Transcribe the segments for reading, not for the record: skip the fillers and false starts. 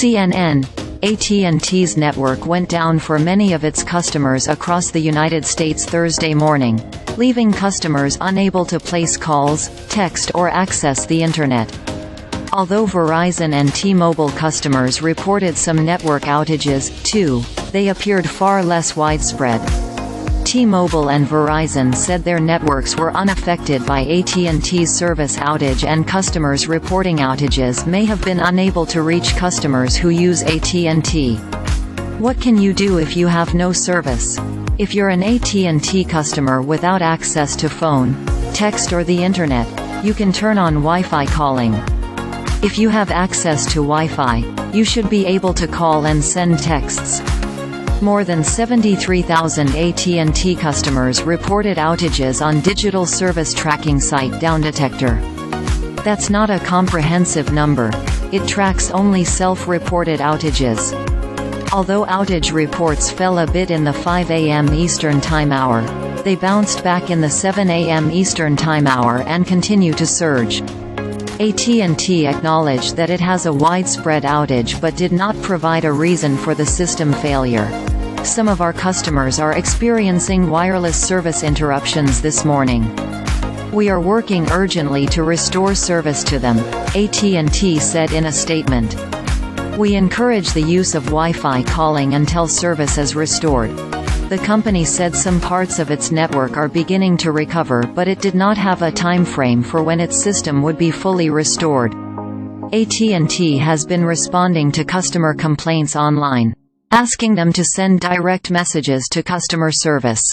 CNN, AT&T's network went down for many of its customers across the United States Thursday morning, leaving customers unable to place calls, text or access the Internet. Although Verizon and T-Mobile customers reported some network outages, too, they appeared far less widespread. T-Mobile and Verizon said their networks were unaffected by AT&T's service outage, and customers reporting outages may have been unable to reach customers who use AT&T. What can you do if you have no service? If you're an AT&T customer without access to phone, text or the Internet, you can turn on Wi-Fi calling. If you have access to Wi-Fi, you should be able to call and send texts. More than 73,000 AT&T customers reported outages on digital service tracking site DownDetector. That's not a comprehensive number. It tracks only self-reported outages. Although outage reports fell a bit in the 5 a.m. Eastern Time hour, they bounced back in the 7 a.m. Eastern Time hour and continue to surge. AT&T acknowledged that it has a widespread outage but did not provide a reason for the system failure. Some of our customers are experiencing wireless service interruptions this morning. We are working urgently to restore service to them, AT&T said in a statement. We encourage the use of Wi-Fi calling until service is restored. The company said some parts of its network are beginning to recover, but it did not have a time frame for when its system would be fully restored. AT&T has been responding to customer complaints online, asking them to send direct messages to customer service.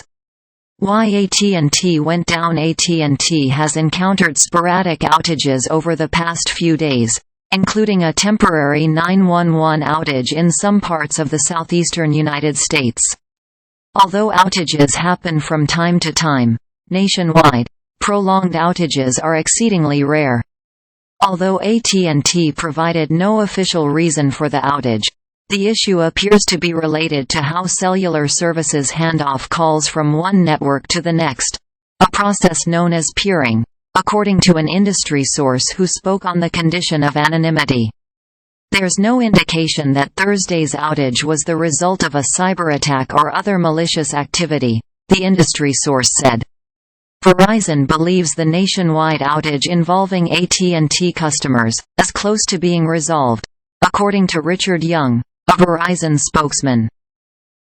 Why AT&T went down? AT&T has encountered sporadic outages over the past few days, including a temporary 911 outage in some parts of the southeastern United States. Although outages happen from time to time, nationwide, prolonged outages are exceedingly rare. Although AT&T provided no official reason for the outage, the issue appears to be related to how cellular services hand off calls from one network to the next, a process known as peering, according to an industry source who spoke on the condition of anonymity. There's no indication that Thursday's outage was the result of a cyberattack or other malicious activity, the industry source said. Verizon believes the nationwide outage involving AT&T customers is close to being resolved, according to Richard Young, a Verizon spokesman.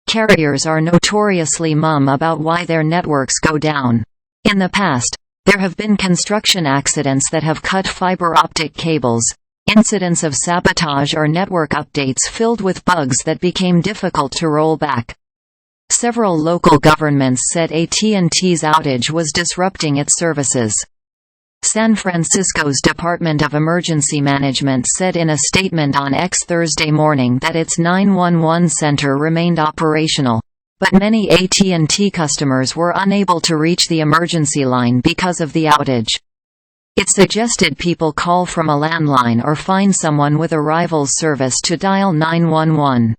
Carriers are notoriously mum about why their networks go down. In the past, there have been construction accidents that have cut fiberoptic cables, incidents of sabotage or network updates filled with bugs that became difficult to roll back. Several local governments said AT&T's outage was disrupting its services. San Francisco's Department of Emergency Management said in a statement on X Thursday morning that its 911 center remained operational, but many AT&T customers were unable to reach the emergency line because of the outage. It suggested people call from a landline or find someone with a rival's service to dial 911.